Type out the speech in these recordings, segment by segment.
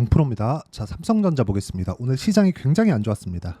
강프로입니다. 자, 삼성전자 보겠습니다. 오늘 시장이 굉장히 안 좋았습니다.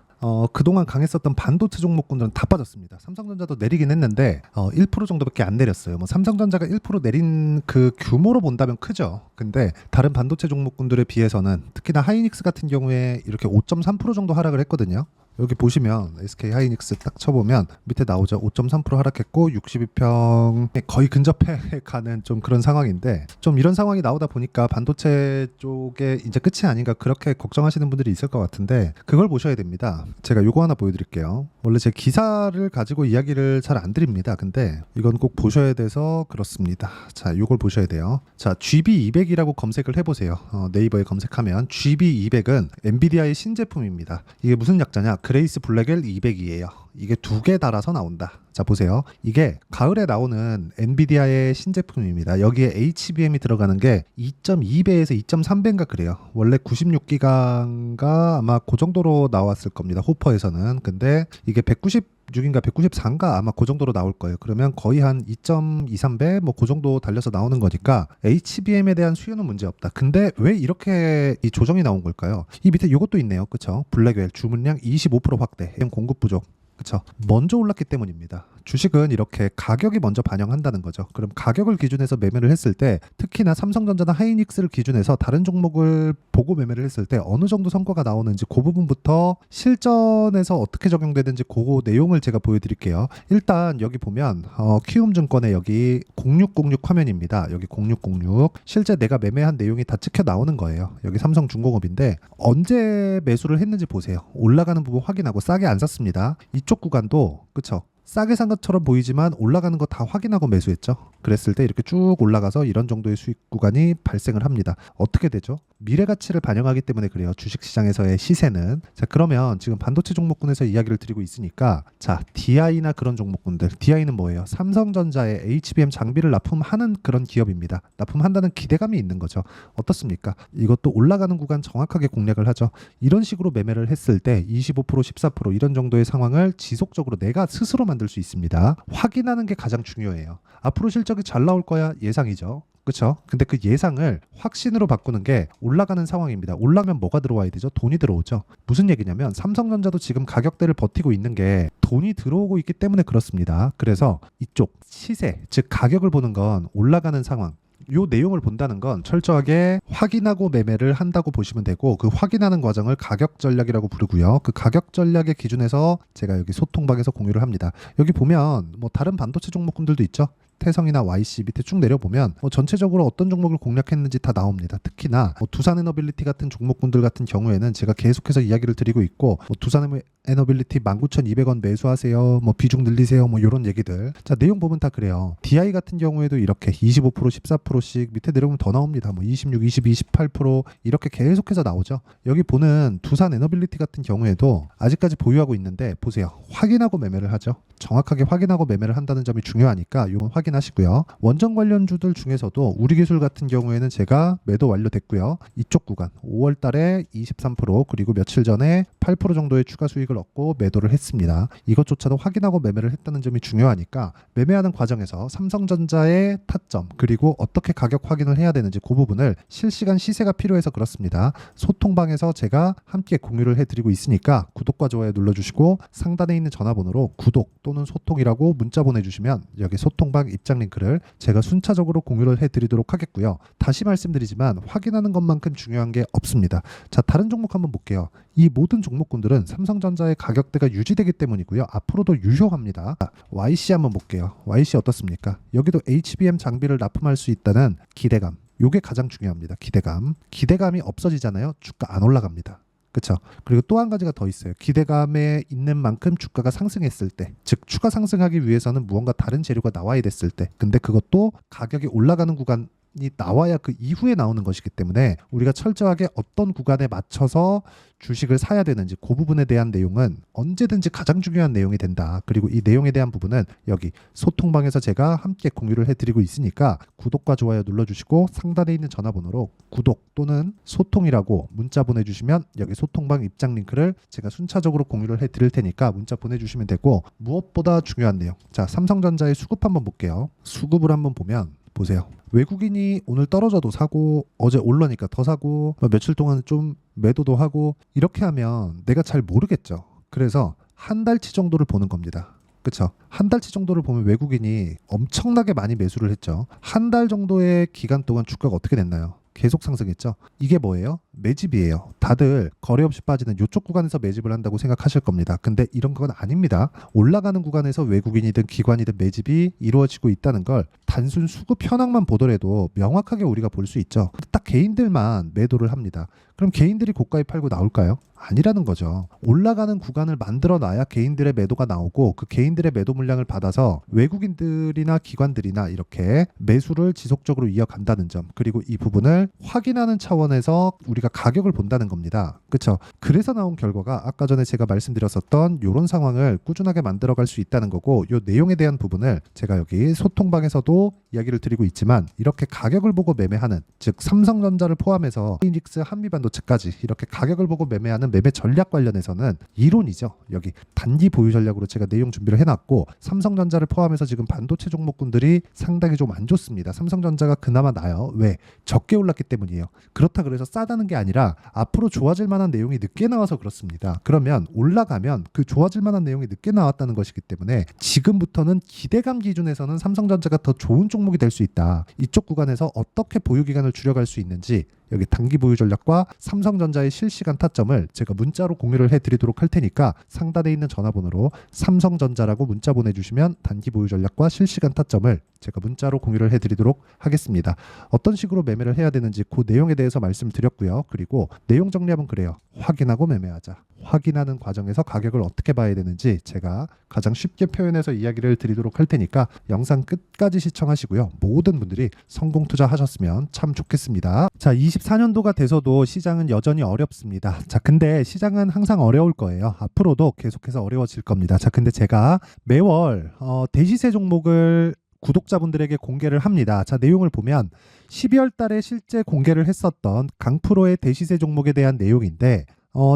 그동안 강했었던 반도체 종목군들은 다 빠졌습니다. 삼성전자도 내리긴 했는데 1% 정도밖에 안 내렸어요. 뭐 삼성전자가 1% 내린 그 규모로 본다면 크죠. 근데 다른 반도체 종목군들에 비해서는 특히나 하이닉스 같은 경우에 이렇게 5.3% 정도 하락을 했거든요. 여기 보시면 SK 하이닉스 딱 쳐보면 밑에 나오죠. 5.3% 하락했고 62평에 거의 근접해 가는 좀 그런 상황인데, 좀 이런 상황이 나오다 보니까 반도체 쪽에 이제 끝이 아닌가 그렇게 걱정하시는 분들이 있을 것 같은데, 그걸 보셔야 됩니다. 제가 요거 하나 보여드릴게요. 원래 제 기사를 가지고 이야기를 잘 안 드립니다. 근데 이건 꼭 보셔야 돼서 그렇습니다. 자, 요걸 보셔야 돼요. 자, GB200이라고 검색을 해보세요. 네이버에 검색하면 GB200은 엔비디아의 신제품입니다. 이게 무슨 약자냐? 그레이스 블랙엘 200이에요. 이게 두 개 달아서 나온다. 자, 보세요. 이게 가을에 나오는 엔비디아의 신제품입니다. 여기에 HBM이 들어가는 게 2.2배에서 2.3배인가 그래요. 원래 96기가인가 아마 그 정도로 나왔을 겁니다. 호퍼에서는. 근데 이게 196인가 194인가 아마 그 정도로 나올 거예요. 그러면 거의 한 2.23배 뭐 그 정도 달려서 나오는 거니까 HBM에 대한 수요는 문제 없다. 근데 왜 이렇게 이 조정이 나온 걸까요? 이 밑에 이것도 있네요. 그쵸? 블랙웰 주문량 25% 확대, 공급 부족. 그렇죠. 먼저 올랐기 때문입니다. 주식은 이렇게 가격이 먼저 반영한다는 거죠. 그럼 가격을 기준해서 매매를 했을 때, 특히나 삼성전자나 하이닉스를 기준해서 다른 종목을 보고 매매를 했을 때 어느 정도 성과가 나오는지 그 부분부터 실전에서 어떻게 적용되는지 그 내용을 제가 보여드릴게요. 일단 여기 보면 키움증권의 여기 0606 화면입니다. 여기 0606 실제 내가 매매한 내용이 다 찍혀 나오는 거예요. 여기 삼성중공업인데 언제 매수를 했는지 보세요. 올라가는 부분 확인하고 싸게 안 샀습니다. 이쪽 구간도 그쵸? 싸게 산 것처럼 보이지만 올라가는 거 다 확인하고 매수했죠. 그랬을 때 이렇게 쭉 올라가서 이런 정도의 수익 구간이 발생을 합니다. 어떻게 되죠? 미래 가치를 반영하기 때문에 그래요. 주식시장에서의 시세는. 자, 그러면 지금 반도체 종목군에서 이야기를 드리고 있으니까, 자, DI나 그런 종목군들. DI는 뭐예요? 삼성전자의 HBM 장비를 납품하는 그런 기업입니다. 납품한다는 기대감이 있는 거죠. 어떻습니까? 이것도 올라가는 구간 정확하게 공략을 하죠. 이런 식으로 매매를 했을 때 25%, 14% 이런 정도의 상황을 지속적으로 내가 스스로 만들 수 있습니다. 확인하는 게 가장 중요해요. 앞으로 실적이 잘 나올 거야 예상이죠. 그렇죠? 근데 그 예상을 확신으로 바꾸는 게 올라가는 상황입니다. 올라가면 뭐가 들어와야 되죠? 돈이 들어오죠. 무슨 얘기냐면 삼성전자도 지금 가격대를 버티고 있는 게 돈이 들어오고 있기 때문에 그렇습니다. 그래서 이쪽 시세, 즉 가격을 보는 건 올라가는 상황, 요 내용을 본다는 건 철저하게 확인하고 매매를 한다고 보시면 되고, 그 확인하는 과정을 가격 전략이라고 부르고요. 그 가격 전략의 기준에서 제가 여기 소통방에서 공유를 합니다. 여기 보면 뭐 다른 반도체 종목군들도 있죠. 태성이나 YC 밑에 쭉 내려보면 전체적으로 어떤 종목을 공략했는지 다 나옵니다. 특히나 두산에너빌리티 같은 종목군들 같은 경우에는 제가 계속해서 이야기를 드리고 있고, 두산에너빌리티 19,200원 매수하세요, 뭐 비중 늘리세요, 뭐 이런 얘기들. 자, 내용 보면 다 그래요. DI 같은 경우에도 이렇게 25%, 14%씩 밑에 내려오면 더 나옵니다. 뭐 26, 22, 18% 이렇게 계속해서 나오죠. 여기 보는 두산에너빌리티 같은 경우에도 아직까지 보유하고 있는데 보세요. 확인하고 매매를 하죠. 정확하게 확인하고 매매를 한다는 점이 중요하니까 이건 확인하시고요. 원전 관련주들 중에서도 우리기술 같은 경우에는 제가 매도 완료됐고요. 이쪽 구간 5월 달에 23% 그리고 며칠 전에 8% 정도의 추가 수익을 얻고 매도를 했습니다. 이것조차도 확인하고 매매를 했다는 점이 중요하니까 매매하는 과정에서 삼성전자의 타점 그리고 어떻게 가격 확인을 해야 되는지 그 부분을 실시간 시세가 필요해서 그렇습니다. 소통방에서 제가 함께 공유를 해드리고 있으니까 구독과 좋아요 눌러주시고 상단에 있는 전화번호로 구독 또는 소통이라고 문자 보내주시면 여기 소통방 입장 링크를 제가 순차적으로 공유를 해드리도록 하겠고요. 다시 말씀드리지만 확인하는 것만큼 중요한 게 없습니다. 자, 다른 종목 한번 볼게요. 이 모든 종목군들은 삼성전자의 가격대가 유지되기 때문이고요. 앞으로도 유효합니다. YC 한번 볼게요. YC 어떻습니까? 여기도 HBM 장비를 납품할 수 있다는 기대감. 요게 가장 중요합니다. 기대감. 기대감이 없어지잖아요. 주가 안 올라갑니다. 그렇죠. 그리고 또 한 가지가 더 있어요. 기대감에 있는 만큼 주가가 상승했을 때, 즉 추가 상승하기 위해서는 무언가 다른 재료가 나와야 됐을 때, 근데 그것도 가격이 올라가는 구간이 나와야 그 이후에 나오는 것이기 때문에 우리가 철저하게 어떤 구간에 맞춰서 주식을 사야 되는지 그 부분에 대한 내용은 언제든지 가장 중요한 내용이 된다. 그리고 이 내용에 대한 부분은 여기 소통방에서 제가 함께 공유를 해드리고 있으니까 구독과 좋아요 눌러주시고 상단에 있는 전화번호로 구독 또는 소통이라고 문자 보내주시면 여기 소통방 입장 링크를 제가 순차적으로 공유를 해드릴 테니까 문자 보내주시면 되고, 무엇보다 중요한 내용, 자, 삼성전자의 수급 한번 볼게요. 수급을 한번 보면 보세요. 외국인이 오늘 떨어져도 사고 어제 올라니까 더 사고 며칠 동안 좀 매도도 하고 이렇게 하면 내가 잘 모르겠죠. 그래서 한 달치 정도를 보는 겁니다. 그쵸? 한 달치 정도를 보면 외국인이 엄청나게 많이 매수를 했죠. 한 달 정도의 기간 동안 주가가 어떻게 됐나요? 계속 상승했죠. 이게 뭐예요? 매집이에요. 다들 거래 없이 빠지는 이쪽 구간에서 매집을 한다고 생각하실 겁니다. 근데 이런 건 아닙니다. 올라가는 구간에서 외국인이든 기관이든 매집이 이루어지고 있다는 걸 단순 수급 현황만 보더라도 명확하게 우리가 볼 수 있죠. 딱 개인들만 매도를 합니다. 그럼 개인들이 고가에 팔고 나올까요? 아니라는 거죠. 올라가는 구간을 만들어 놔야 개인들의 매도가 나오고 그 개인들의 매도 물량을 받아서 외국인들이나 기관들이나 이렇게 매수를 지속적으로 이어간다는 점, 그리고 이 부분을 확인하는 차원에서 우리가 가격을 본다는 겁니다. 그렇죠? 그래서 나온 결과가 아까 전에 제가 말씀드렸었던 이런 상황을 꾸준하게 만들어갈 수 있다는 거고, 이 내용에 대한 부분을 제가 여기 소통방에서도 이야기를 드리고 있지만 이렇게 가격을 보고 매매하는, 즉 삼성전자를 포함해서 하이닉스, 한미반도체까지 이렇게 가격을 보고 매매하는 매매 전략 관련해서는 이론이죠. 여기 단기 보유 전략으로 제가 내용 준비를 해놨고, 삼성전자를 포함해서 지금 반도체 종목군들이 상당히 좀 안 좋습니다. 삼성전자가 그나마 나아요. 왜? 적게 올랐기 때문이에요. 그렇다 그래서 싸다는 게 아니라 앞으로 좋아질 만한 내용이 늦게 나와서 그렇습니다. 그러면 올라가면 그 좋아질 만한 내용이 늦게 나왔다는 것이기 때문에 지금부터는 기대감 기준에서는 삼성전자가 더 좋은 종목이 될 수 있다. 이쪽 구간에서 어떻게 보유 기간을 줄여갈 수 있는지, 여기 단기 보유 전략과 삼성전자의 실시간 타점을 제가 문자로 공유를 해드리도록 할 테니까 상단에 있는 전화번호로 삼성전자라고 문자 보내주시면 단기 보유 전략과 실시간 타점을 제가 문자로 공유를 해드리도록 하겠습니다. 어떤 식으로 매매를 해야 되는지 그 내용에 대해서 말씀드렸고요. 그리고 내용 정리하면 그래요. 확인하고 매매하자. 확인하는 과정에서 가격을 어떻게 봐야 되는지 제가 가장 쉽게 표현해서 이야기를 드리도록 할 테니까 영상 끝까지 시청하시고요. 모든 분들이 성공 투자하셨으면 참 좋겠습니다. 자, 24년도가 돼서도 시장은 여전히 어렵습니다. 자, 근데 시장은 항상 어려울 거예요. 앞으로도 계속해서 어려워질 겁니다. 자, 근데 제가 매월 대시세 종목을 구독자분들에게 공개를 합니다. 자, 내용을 보면 12월 달에 실제 공개를 했었던 강프로의 대시세 종목에 대한 내용인데,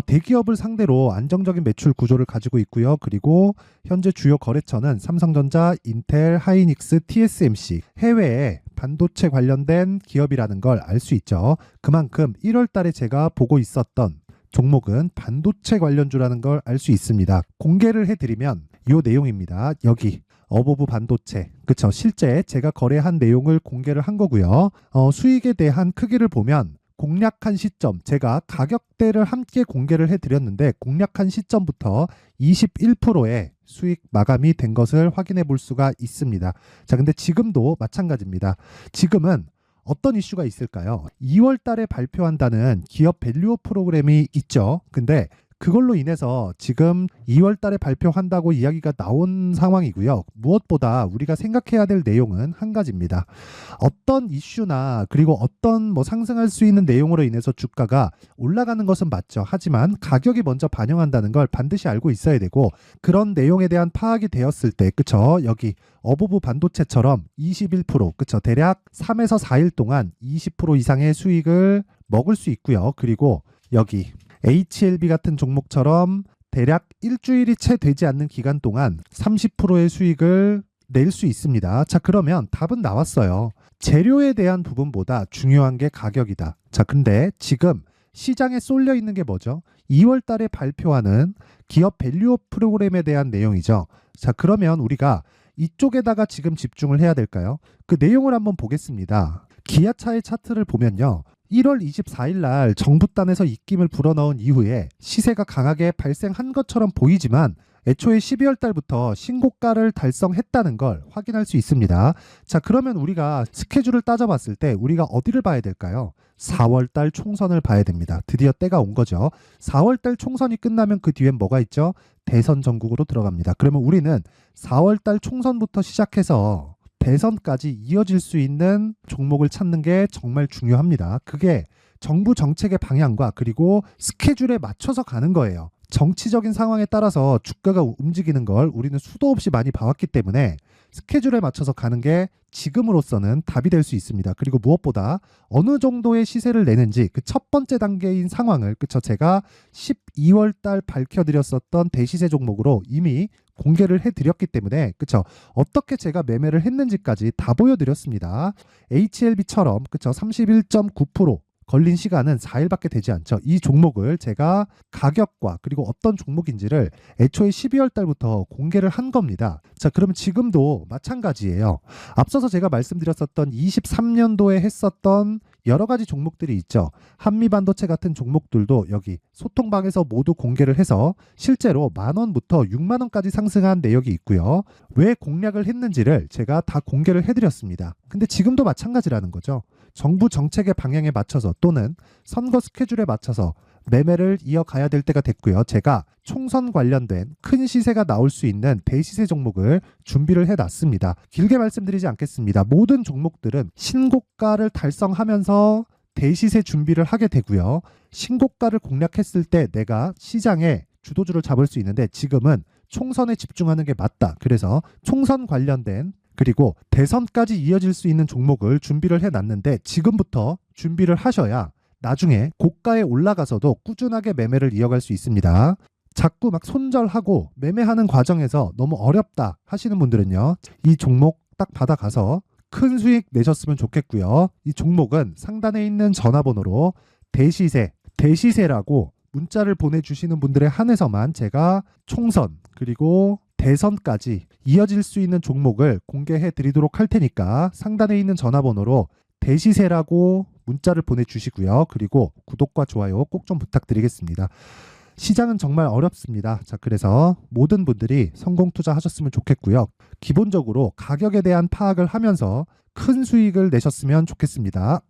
대기업을 상대로 안정적인 매출 구조를 가지고 있고요. 그리고 현재 주요 거래처는 삼성전자, 인텔, 하이닉스, TSMC, 해외에 반도체 관련된 기업이라는 걸 알 수 있죠. 그만큼 1월 달에 제가 보고 있었던 종목은 반도체 관련주라는 걸 알 수 있습니다. 공개를 해드리면 이 내용입니다. 여기 어보브 반도체, 그쵸? 실제 제가 거래한 내용을 공개를 한 거고요. 수익에 대한 크기를 보면 공략한 시점, 제가 가격대를 함께 공개를 해드렸는데 공략한 시점부터 21%의 수익 마감이 된 것을 확인해 볼 수가 있습니다. 자, 근데 지금도 마찬가지입니다. 지금은 어떤 이슈가 있을까요? 2월 달에 발표한다는 기업 밸류업 프로그램이 있죠. 근데 그걸로 인해서 지금 2월 달에 발표한다고 이야기가 나온 상황이고요. 무엇보다 우리가 생각해야 될 내용은 한 가지입니다. 어떤 이슈나 그리고 어떤 상승할 수 있는 내용으로 인해서 주가가 올라가는 것은 맞죠. 하지만 가격이 먼저 반영한다는 걸 반드시 알고 있어야 되고, 그런 내용에 대한 파악이 되었을 때, 그쵸? 여기 어보브 반도체처럼 21%, 그쵸? 대략 3에서 4일 동안 20% 이상의 수익을 먹을 수 있고요. 그리고 여기 HLB 같은 종목처럼 대략 일주일이 채 되지 않는 기간 동안 30%의 수익을 낼 수 있습니다. 자, 그러면 답은 나왔어요. 재료에 대한 부분보다 중요한 게 가격이다. 자, 근데 지금 시장에 쏠려 있는 게 뭐죠? 2월 달에 발표하는 기업 밸류업 프로그램에 대한 내용이죠. 자, 그러면 우리가 이쪽에다가 지금 집중을 해야 될까요? 그 내용을 한번 보겠습니다. 기아차의 차트를 보면요. 1월 24일 날 정부단에서 입김을 불어넣은 이후에 시세가 강하게 발생한 것처럼 보이지만 애초에 12월 달부터 신고가를 달성했다는 걸 확인할 수 있습니다. 자, 그러면 우리가 스케줄을 따져봤을 때 우리가 어디를 봐야 될까요? 4월 달 총선을 봐야 됩니다. 드디어 때가 온 거죠. 4월 달 총선이 끝나면 그 뒤엔 뭐가 있죠? 대선 전국으로 들어갑니다. 그러면 우리는 4월 달 총선부터 시작해서 대선까지 이어질 수 있는 종목을 찾는 게 정말 중요합니다. 그게 정부 정책의 방향과 그리고 스케줄에 맞춰서 가는 거예요. 정치적인 상황에 따라서 주가가 움직이는 걸 우리는 수도 없이 많이 봐왔기 때문에 스케줄에 맞춰서 가는 게 지금으로서는 답이 될 수 있습니다. 그리고 무엇보다 어느 정도의 시세를 내는지 그 첫 번째 단계인 상황을, 그쵸? 제가 12월 달 밝혀드렸었던 대시세 종목으로 이미 공개를 해드렸기 때문에 그쵸? 어떻게 제가 매매를 했는지까지 다 보여드렸습니다. HLB처럼 그쵸? 31.9% 걸린 시간은 4일밖에 되지 않죠. 이 종목을 제가 가격과 그리고 어떤 종목인지를 애초에 12월 달부터 공개를 한 겁니다. 자, 그러면 지금도 마찬가지예요. 앞서서 제가 말씀드렸었던 23년도에 했었던 여러 가지 종목들이 있죠. 한미반도체 같은 종목들도 여기 소통방에서 모두 공개를 해서 실제로 10,000원부터 60,000원까지 상승한 내역이 있고요. 왜 공략을 했는지를 제가 다 공개를 해드렸습니다. 근데 지금도 마찬가지라는 거죠. 정부 정책의 방향에 맞춰서 또는 선거 스케줄에 맞춰서 매매를 이어가야 될 때가 됐고요. 제가 총선 관련된 큰 시세가 나올 수 있는 대시세 종목을 준비를 해놨습니다. 길게 말씀드리지 않겠습니다. 모든 종목들은 신고가를 달성하면서 대시세 준비를 하게 되고요. 신고가를 공략했을 때 내가 시장에 주도주를 잡을 수 있는데 지금은 총선에 집중하는 게 맞다. 그래서 총선 관련된 그리고 대선까지 이어질 수 있는 종목을 준비를 해놨는데 지금부터 준비를 하셔야 나중에 고가에 올라가서도 꾸준하게 매매를 이어갈 수 있습니다. 자꾸 막 손절하고 매매하는 과정에서 너무 어렵다 하시는 분들은요. 이 종목 딱 받아가서 큰 수익 내셨으면 좋겠고요. 이 종목은 상단에 있는 전화번호로 대시세라고 문자를 보내주시는 분들에 한해서만 제가 총선 그리고 대선까지 이어질 수 있는 종목을 공개해 드리도록 할 테니까 상단에 있는 전화번호로 대시세라고 문자를 보내주시고요. 그리고 구독과 좋아요 꼭 좀 부탁드리겠습니다. 시장은 정말 어렵습니다. 자, 그래서 모든 분들이 성공 투자하셨으면 좋겠고요. 기본적으로 가격에 대한 파악을 하면서 큰 수익을 내셨으면 좋겠습니다.